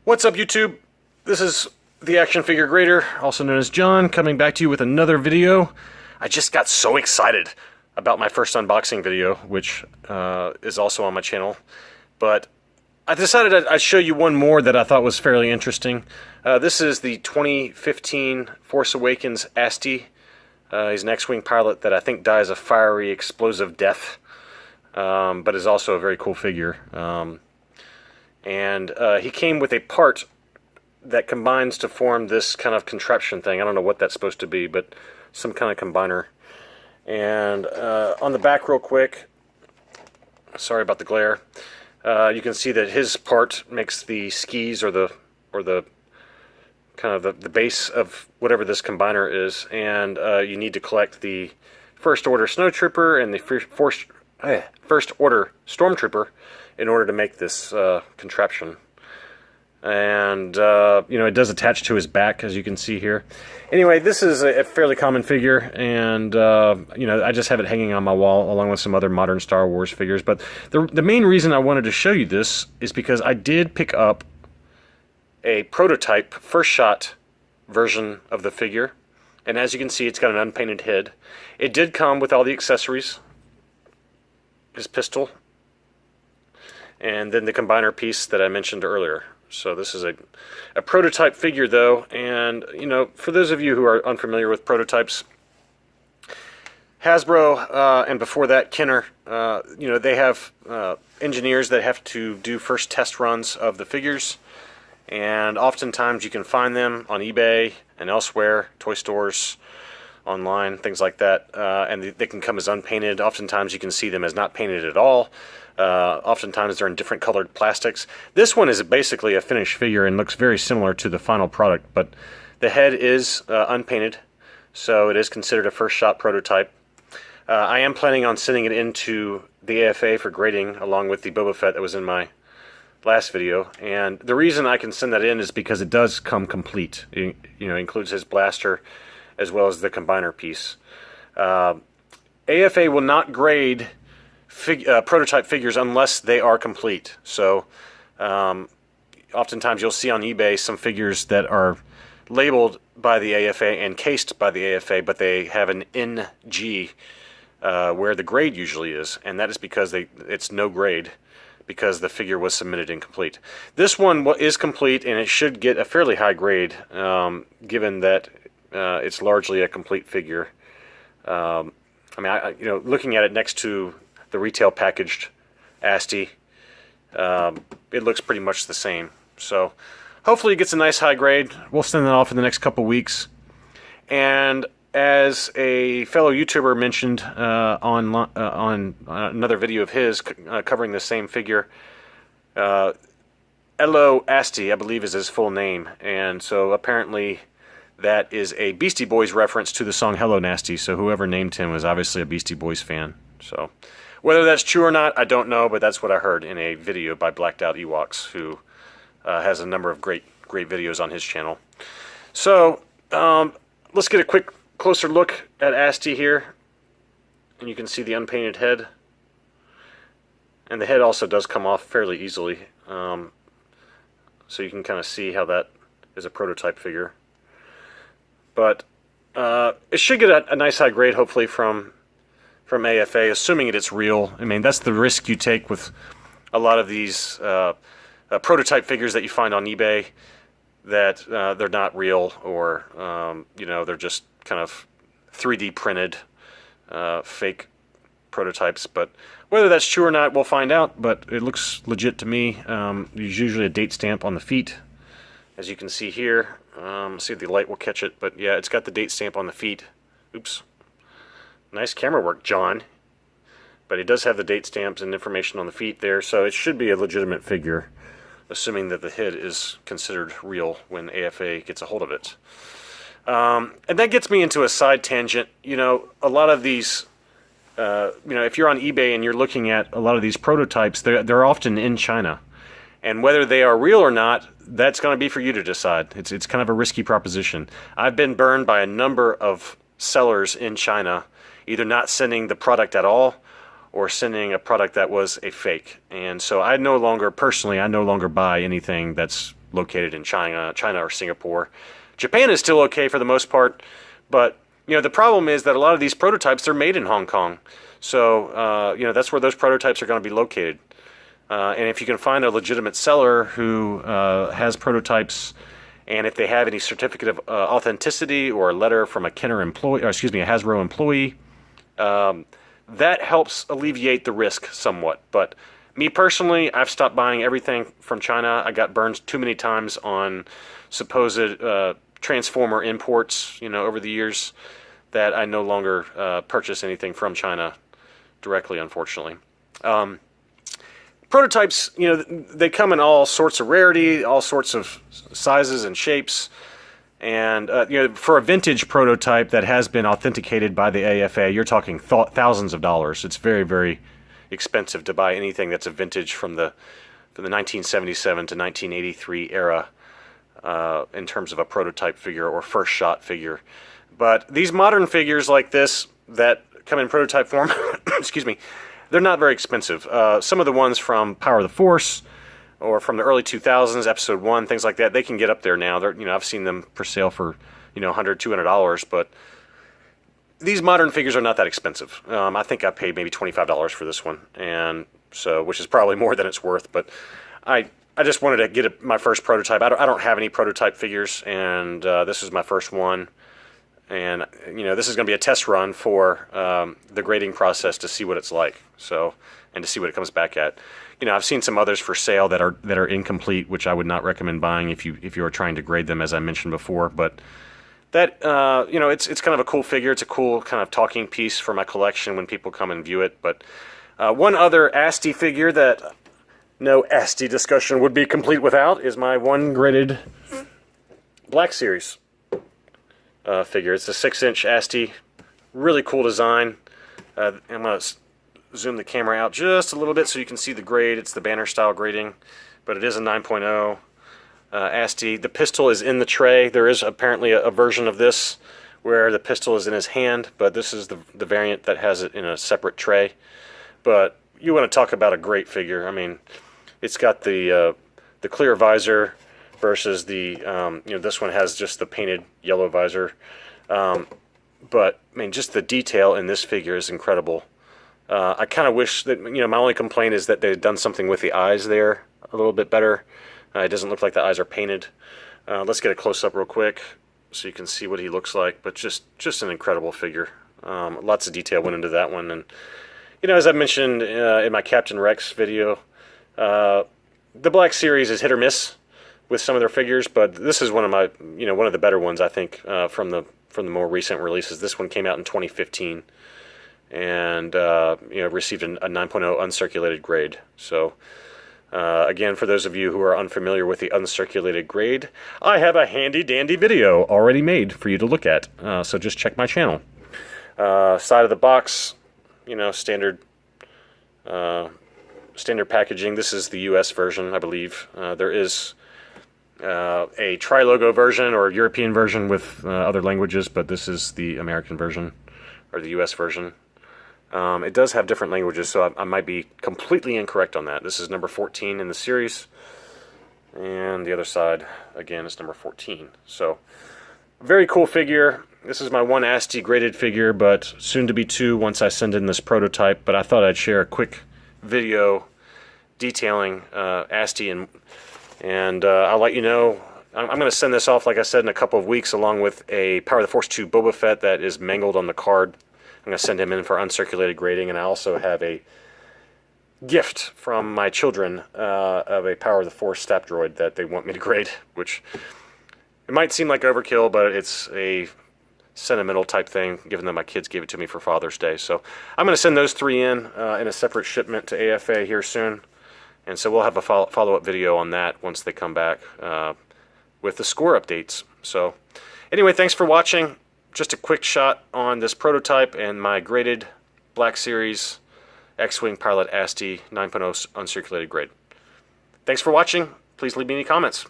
What's up, YouTube? This is the Action Figure Grader, also known as John, coming back to you with another video. I just got so excited about my first unboxing video, which is also on my channel, but I decided I'd show you one more that I thought was fairly interesting. This is the 2015 Force Awakens Asty. He's an X-Wing pilot that I think dies a fiery, explosive death, but is also a very cool figure. And he came with a part that combines to form this kind of contraption thing. I don't know what that's supposed to be, but some kind of combiner. And on the back real quick, sorry about the glare, you can see that his part makes the skis or the kind of the base of whatever this combiner is, and you need to collect the First Order Snowtrooper and the First Order Stormtrooper in order to make this contraption. And you know, it does attach to his back, as you can see here. Anyway, this is a fairly common figure, and you know, I just have it hanging on my wall along with some other modern Star Wars figures. But the main reason I wanted to show you this is because I did pick up a prototype first shot version of the figure, and as you can see, it's got an unpainted head. It did come with all the accessories, his pistol, and then the combiner piece that I mentioned earlier. So this is a prototype figure, though, and you know, for those of you who are unfamiliar with prototypes, Hasbro and before that Kenner, you know, they have engineers that have to do first test runs of the figures, and oftentimes you can find them on eBay and elsewhere, toy stores, online, things like that, and they can come as unpainted. Oftentimes you can see them as not painted at all. Oftentimes they're in different colored plastics. This one is basically a finished figure and looks very similar to the final product, but the head is unpainted, so it is considered a first shot prototype. I am planning on sending it into the AFA for grading along with the Boba Fett that was in my last video, and the reason I can send that in is because it does come complete. It, you know, includes his blaster as well as the combiner piece. AFA will not grade prototype figures unless they are complete. So oftentimes you'll see on eBay some figures that are labeled by the AFA and cased by the AFA, but they have an NG where the grade usually is, and that is because it's no grade, because the figure was submitted incomplete. This one is complete, and it should get a fairly high grade, given that it's largely a complete figure. I mean, you know, looking at it next to the retail packaged Asty, it looks pretty much the same. So hopefully it gets a nice high grade. We'll send that off in the next couple weeks. And as a fellow YouTuber mentioned on another video of his covering the same figure, Pilot Asty, I believe, is his full name, and so apparently that is a Beastie Boys reference to the song Hello Nasty, so whoever named him was obviously a Beastie Boys fan. So whether that's true or not, I don't know, but that's what I heard in a video by Blacked Out Ewoks, who has a number of great videos on his channel. So let's get a quick closer look at Asty here, and you can see the unpainted head, and the head also does come off fairly easily, so you can kind of see how that is a prototype figure. But it should get a nice high grade, hopefully, from AFA, assuming it's real. I mean, that's the risk you take with a lot of these prototype figures that you find on eBay, that they're not real, or you know, they're just kind of 3D printed fake prototypes. But whether that's true or not, we'll find out. But it looks legit to me. There's usually a date stamp on the feet, as you can see here. See if the light will catch it, but yeah, it's got the date stamp on the feet. Oops. Nice camera work, John. But it does have the date stamps and information on the feet there, so it should be a legitimate figure, assuming that the head is considered real when AFA gets a hold of it. And that gets me into a side tangent. You know, a lot of these, you know, if you're on eBay and you're looking at a lot of these prototypes, they're often in China. And whether they are real or not, that's going to be for you to decide. It's kind of a risky proposition. I've been burned by a number of sellers in China, either not sending the product at all or sending a product that was a fake. And so I no longer buy anything that's located in China or Singapore. Japan is still okay for the most part, but the problem is that a lot of these prototypes, they're made in Hong Kong. So that's where those prototypes are going to be located. And if you can find a legitimate seller who has prototypes, and if they have any certificate of authenticity or a letter from a Kenner employee, a Hasbro employee, that helps alleviate the risk somewhat. But me personally, I've stopped buying everything from China. I got burned too many times on supposed Transformer imports, over the years, that I no longer purchase anything from China directly, unfortunately. Prototypes, they come in all sorts of rarity, all sorts of sizes and shapes. And, for a vintage prototype that has been authenticated by the AFA, you're talking thousands of dollars. It's very, very expensive to buy anything that's a vintage from the 1977 to 1983 era in terms of a prototype figure or first shot figure. But these modern figures like this that come in prototype form, excuse me, they're not very expensive. Some of the ones from Power of the Force or from the early 2000s, Episode 1, things like that, they can get up there now. I've seen them for sale for, $100, $200, but these modern figures are not that expensive. I think I paid maybe $25 for this one, and so, which is probably more than it's worth, but I just wanted to get my first prototype. I don't have any prototype figures, and this is my first one. And, this is going to be a test run for the grading process to see what it's like. So, and to see what it comes back at. I've seen some others for sale that are incomplete, which I would not recommend buying if you are trying to grade them, as I mentioned before. But that, it's kind of a cool figure. It's a cool kind of talking piece for my collection when people come and view it. But one other Asty figure that no Asty discussion would be complete without is my one graded Black Series figure. It's a 6-inch Asty, really cool design. I'm going to zoom the camera out just a little bit so you can see the grade. It's the banner style grading, but it is a 9.0 Asty. The pistol is in the tray. There is apparently a version of this where the pistol is in his hand, but this is the variant that has it in a separate tray. But you want to talk about a great figure. I mean, it's got the clear visor versus the this one has just the painted yellow visor. But I mean, just the detail in this figure is incredible. I kind of wish that, my only complaint is that they had done something with the eyes there a little bit better. It doesn't look like the eyes are painted. Let's get a close-up real quick so you can see what he looks like. But just an incredible figure. Lots of detail went into that one. And, as I mentioned in my Captain Rex video, the Black Series is hit or miss with some of their figures, but this is one of my, one of the better ones, I think, from the more recent releases. This one came out in 2015. And received a 9.0 uncirculated grade. So again, for those of you who are unfamiliar with the uncirculated grade, I have a handy dandy video already made for you to look at. So just check my channel. Side of the box, standard packaging. This is the U.S. version, I believe. There is a tri-logo version or European version with other languages, but this is the American version or the U.S. version. It does have different languages, so I might be completely incorrect on that. This is number 14 in the series, and the other side, again, is number 14. So, very cool figure. This is my one Asty graded figure, but soon to be two once I send in this prototype. But I thought I'd share a quick video detailing Asty, and I'll let you know. I'm going to send this off, like I said, in a couple of weeks, along with a Power of the Force 2 Boba Fett that is mangled on the card. I'm going to send him in for uncirculated grading, and I also have a gift from my children of a Power of the Force Stap Droid that they want me to grade, which it might seem like overkill, but it's a sentimental type thing, given that my kids gave it to me for Father's Day. So I'm going to send those three in a separate shipment to AFA here soon, and so we'll have a follow-up video on that once they come back with the score updates. So anyway, thanks for watching. Just a quick shot on this prototype and my graded Black Series X-Wing Pilot Asty 9.0 uncirculated grade. Thanks for watching. Please leave me any comments.